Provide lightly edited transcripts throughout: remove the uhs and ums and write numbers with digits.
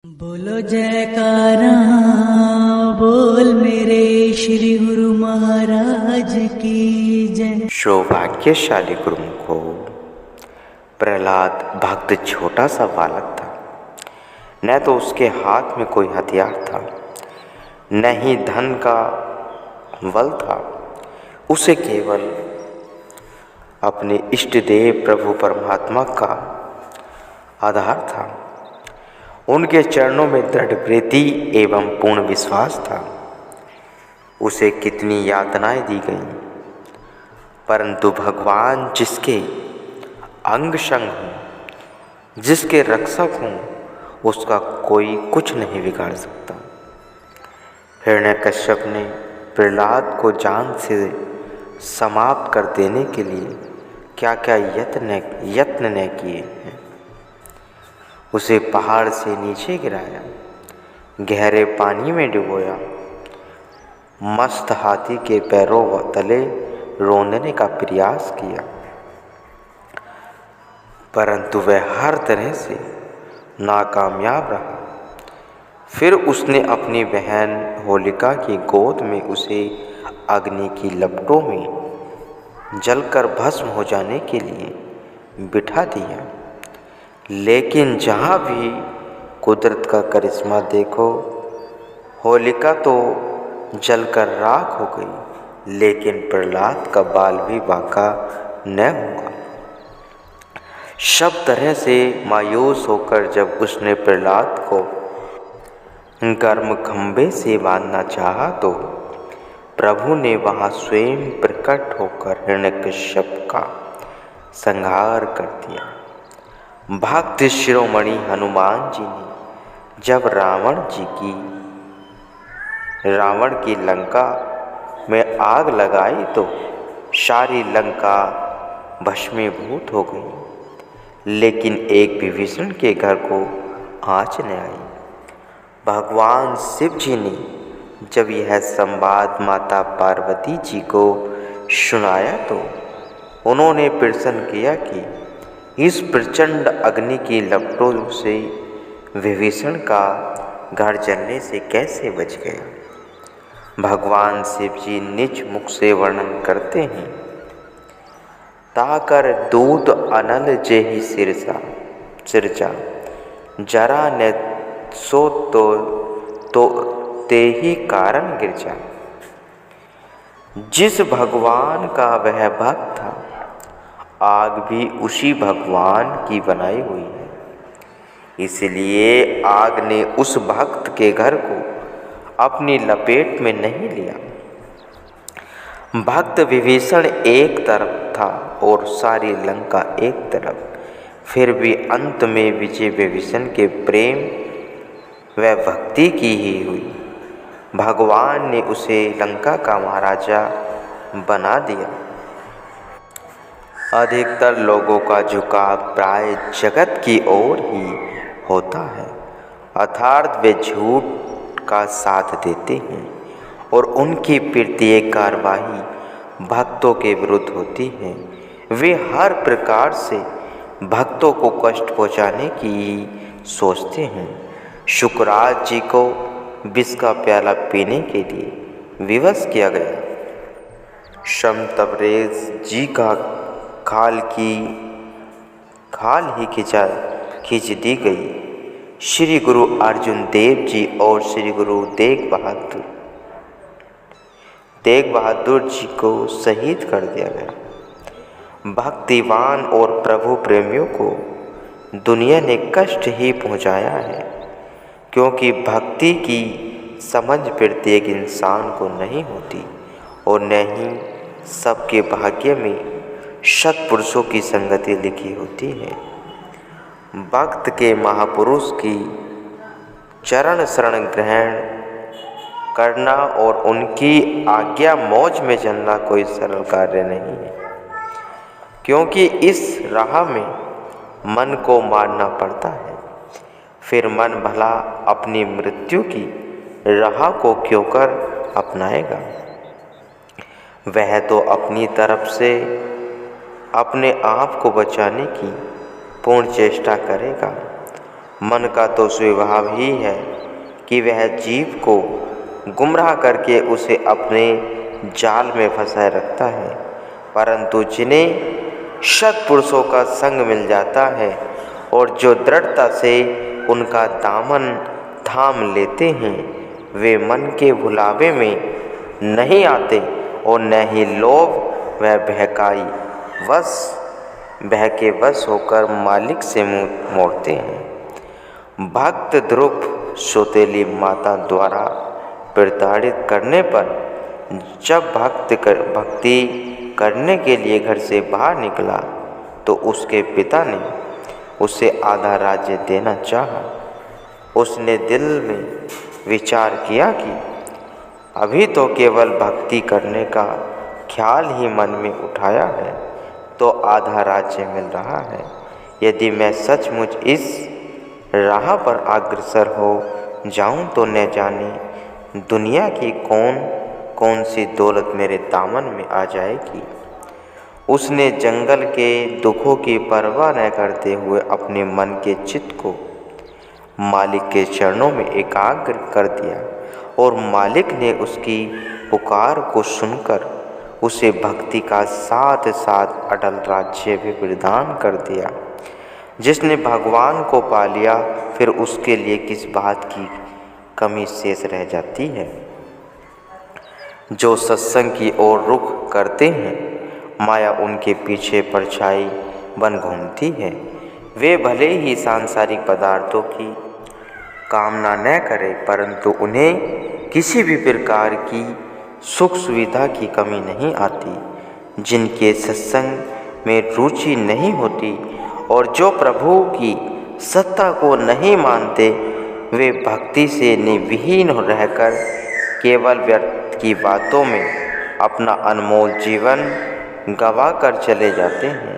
बोलो जयकारा, बोल मेरे श्री गुरु महाराज की जय। सौभाग्यशाली गुरुमुखो, प्रहलाद भक्त छोटा सा बालक था। न तो उसके हाथ में कोई हथियार था, न ही धन का बल था। उसे केवल अपने इष्ट देव प्रभु परमात्मा का आधार था। उनके चरणों में दृढ़ प्रीति एवं पूर्ण विश्वास था। उसे कितनी यातनाएं दी गईं, परंतु भगवान जिसके अंग संग हों, जिसके रक्षक हों, उसका कोई कुछ नहीं बिगाड़ सकता। हिरण्यकश्यप ने प्रहलाद को जान से समाप्त कर देने के लिए क्या क्या यत्न न किए हैं। उसे पहाड़ से नीचे गिराया, गहरे पानी में डुबोया, मस्त हाथी के पैरों तले रोंदने का प्रयास किया, परंतु वह हर तरह से नाकामयाब रहा। फिर उसने अपनी बहन होलिका की गोद में उसे अग्नि की लपटों में जलकर भस्म हो जाने के लिए बिठा दिया। लेकिन जहाँ भी कुदरत का करिश्मा देखो, होलिका तो जलकर राख हो गई, लेकिन प्रहलाद का बाल भी बांका न हुआ। सब तरह से मायूस होकर जब उसने प्रहलाद को गर्म खंभे से बांधना चाहा, तो प्रभु ने वहाँ स्वयं प्रकट होकर हिरण्यकश्यप का संहार कर दिया। भक्त शिरोमणि हनुमान जी ने जब रावण की लंका में आग लगाई तो सारी लंका भस्मीभूत हो गई, लेकिन एक विभीषण के घर को आँच न आई। भगवान शिव जी ने जब यह संवाद माता पार्वती जी को सुनाया तो उन्होंने प्रश्न किया कि इस प्रचंड अग्नि की लपटों से विभीषण का घर जलने से कैसे बच गया। भगवान शिव जी निज मुख से वर्णन करते हैं, ताकर दूत अनल जेहि सिरजा, जरा न सो तो तेहि कारण गिरजा। जिस भगवान का वह भक्त था, आग भी उसी भगवान की बनाई हुई है, इसलिए आग ने उस भक्त के घर को अपनी लपेट में नहीं लिया। भक्त विभीषण एक तरफ था और सारी लंका एक तरफ, फिर भी अंत में विजय विभीषण के प्रेम व भक्ति की ही हुई। भगवान ने उसे लंका का महाराजा बना दिया। अधिकतर लोगों का झुकाव प्राय जगत की ओर ही होता है, अर्थात वे झूठ का साथ देते हैं और उनकी प्रत्येक कार्यवाही भक्तों के विरुद्ध होती है। वे हर प्रकार से भक्तों को कष्ट पहुंचाने की ही सोचते हैं। शुकराज जी को विष का प्याला पीने के लिए विवश किया गया। शमतवरेज जी का खाल ही खींच दी गई। श्री गुरु अर्जुन देव जी और श्री गुरु तेग बहादुर जी को शहीद कर दिया गया। भक्तिवान और प्रभु प्रेमियों को दुनिया ने कष्ट ही पहुंचाया है, क्योंकि भक्ति की समझ प्रत्येक इंसान को नहीं होती और न ही सबके भाग्य में सत्पुरुषों की संगति लिखी होती है। भक्त के महापुरुष की चरण शरण ग्रहण करना और उनकी आज्ञा मौज में चलना कोई सरल कार्य नहीं है, क्योंकि इस राह में मन को मारना पड़ता है। फिर मन भला अपनी मृत्यु की राह को क्यों कर अपनाएगा। वह तो अपनी तरफ से अपने आप को बचाने की पूर्ण चेष्टा करेगा मन का तो स्वभाव ही है कि वह जीव को गुमराह करके उसे अपने जाल में फंसाए रखता है, परंतु जिन्हें सत्पुरुषों का संग मिल जाता है और जो दृढ़ता से उनका दामन थाम लेते हैं, वे मन के भुलावे में नहीं आते और न ही लोभ व भय के वश होकर मालिक से मुँह मोड़ते हैं। भक्त ध्रुव सौतेली माता द्वारा प्रताड़ित करने पर जब भक्ति करने के लिए घर से बाहर निकला तो उसके पिता ने उसे आधा राज्य देना चाहा। उसने दिल में विचार किया कि अभी तो केवल भक्ति करने का ख्याल ही मन में उठाया है तो आधा राज्य मिल रहा है। यदि मैं सचमुच इस राह पर अग्रसर हो जाऊं तो न जाने दुनिया की कौन सी दौलत मेरे दामन में आ जाएगी। उसने जंगल के दुखों की परवाह न करते हुए अपने मन के चित्त को मालिक के चरणों में एकाग्र कर दिया और मालिक ने उसकी पुकार को सुनकर उसे भक्ति का साथ साथ अटल राज्य भी प्रदान कर दिया। जिसने भगवान को पा लिया फिर उसके लिए किस बात की कमी शेष रह जाती है। जो सत्संग की ओर रुख करते हैं, माया उनके पीछे परछाई बन घूमती है। वे भले ही सांसारिक पदार्थों की कामना न करें, परंतु उन्हें किसी भी प्रकार की सुख सुविधा की कमी नहीं आती। जिनके सत्संग में रुचि नहीं होती और जो प्रभु की सत्ता को नहीं मानते, वे भक्ति से विहीन रहकर केवल व्यर्थ की बातों में अपना अनमोल जीवन गंवा कर चले जाते हैं।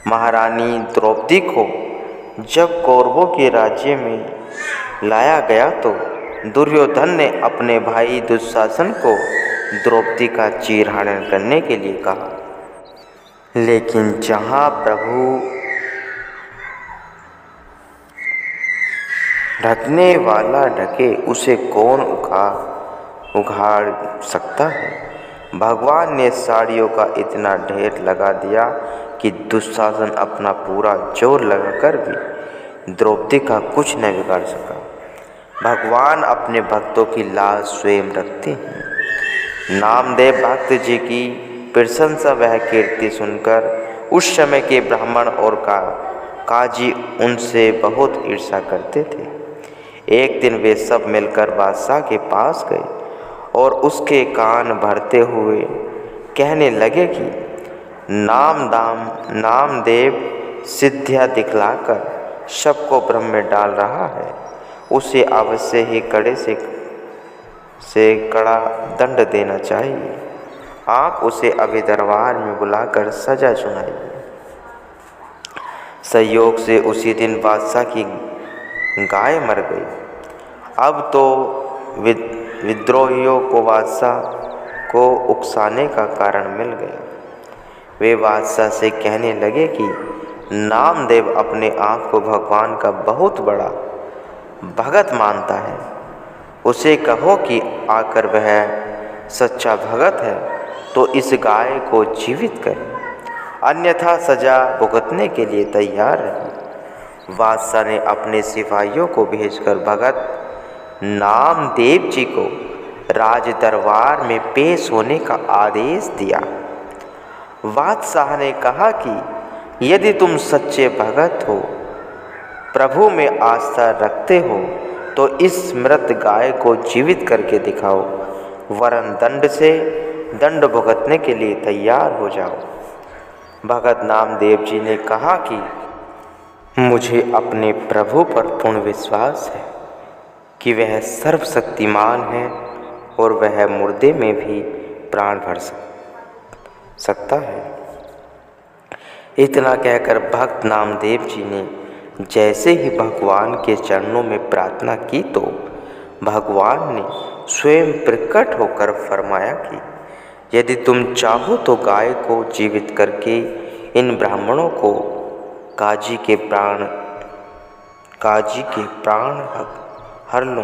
महारानी द्रौपदी को जब कौरवों के राज्य में लाया गया तो दुर्योधन ने अपने भाई दुशासन को द्रौपदी का चीरहरण करने के लिए कहा, लेकिन जहाँ प्रभु ढकने वाला ढके उसे कौन उखाड़ सकता है। भगवान ने साड़ियों का इतना ढेर लगा दिया कि दुशासन अपना पूरा जोर लगाकर भी द्रौपदी का कुछ न बिगाड़ सका। भगवान अपने भक्तों की लाज स्वयं रखते हैं। नामदेव भक्त जी की प्रशंसा वह कीर्ति सुनकर उस समय के ब्राह्मण और काजी उनसे बहुत ईर्ष्या करते थे। एक दिन वे सब मिलकर बादशाह के पास गए और उसके कान भरते हुए कहने लगे कि नामदेव सिद्धियाँ दिखलाकर सबको भ्रम में डाल रहा है। उसे अवश्य ही कड़े से कड़ा दंड देना चाहिए। आप उसे अभी दरबार में बुलाकर सजा सुनाइए। संयोग से उसी दिन बादशाह की गाय मर गई। अब तो विद्रोहियों को बादशाह को उकसाने का कारण मिल गया। वे बादशाह से कहने लगे कि नामदेव अपने आप को भगवान का बहुत बड़ा भगत मानता है। उसे कहो कि आकर वह सच्चा भगत है तो इस गाय को जीवित करे, अन्यथा सजा भुगतने के लिए तैयार रहे। बादशाह ने अपने सिपाहियों को भेजकर भगत नामदेव जी को राज दरबार में पेश होने का आदेश दिया। बादशाह ने कहा कि यदि तुम सच्चे भगत हो, प्रभु में आस्था रखते हो, तो इस मृत गाय को जीवित करके दिखाओ, वरन दंड भुगतने के लिए तैयार हो जाओ। भगत नामदेव जी ने कहा कि मुझे अपने प्रभु पर पूर्ण विश्वास है कि वह सर्वशक्तिमान है और वह मुर्दे में भी प्राण भर सकता है। इतना कहकर भक्त नामदेव जी ने जैसे ही भगवान के चरणों में प्रार्थना की तो भगवान ने स्वयं प्रकट होकर फरमाया कि यदि तुम चाहो तो गाय को जीवित करके इन ब्राह्मणों को काजी के प्राण काजी के प्राण हर लूं।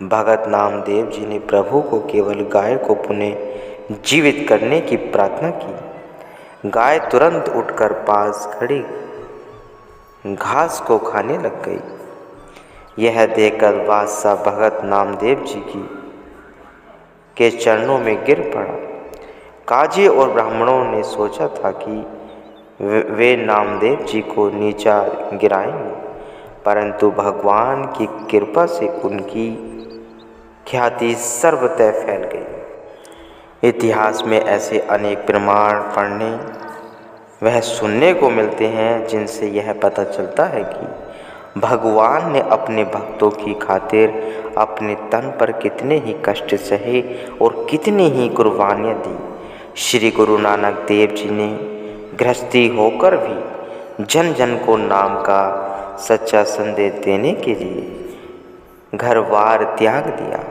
भगत नामदेव जी ने प्रभु को केवल गाय को पुनः जीवित करने की प्रार्थना की। गाय तुरंत उठकर पास खड़ी घास को खाने लग गई। यह देखकर बादशाह भगत नामदेव जी के चरणों में गिर पड़ा। काजी और ब्राह्मणों ने सोचा था कि वे नामदेव जी को नीचा गिराएंगे, परंतु भगवान की कृपा से उनकी ख्याति सर्वतः फैल गई। इतिहास में ऐसे अनेक प्रमाण पढ़ने वह सुनने को मिलते हैं जिनसे यह पता चलता है कि भगवान ने अपने भक्तों की खातिर अपने तन पर कितने ही कष्ट सहे और कितनी ही कुर्बानियाँ दी। श्री गुरु नानक देव जी ने गृहस्थी होकर भी जन जन को नाम का सच्चा संदेश देने के लिए घर बार त्याग दिया।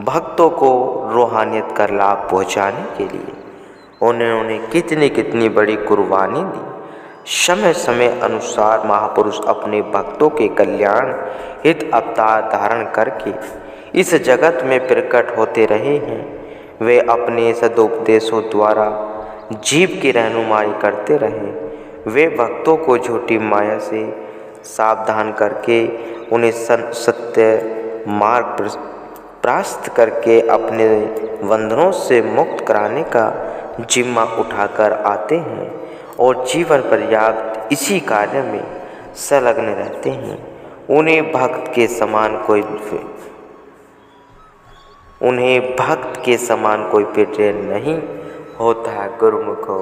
भक्तों को रूहानियत का लाभ पहुँचाने के लिए उन्होंने कितनी बड़ी कुर्बानी दी। समय समय अनुसार महापुरुष अपने भक्तों के कल्याण हित अवतार धारण करके इस जगत में प्रकट होते रहे हैं। वे अपने सदुपदेशों द्वारा जीव की रहनुमाई करते रहे। वे भक्तों को झूठी माया से सावधान करके उन्हें सत्य मार्ग प्राप्त करके अपने बंधनों से मुक्त कराने का जिम्मा उठाकर आते हैं और जीवन पर्याप्त इसी कार्य में संलग्न रहते हैं। उन्हें भक्त के समान कोई प्रिय नहीं होता। गुरुमुखो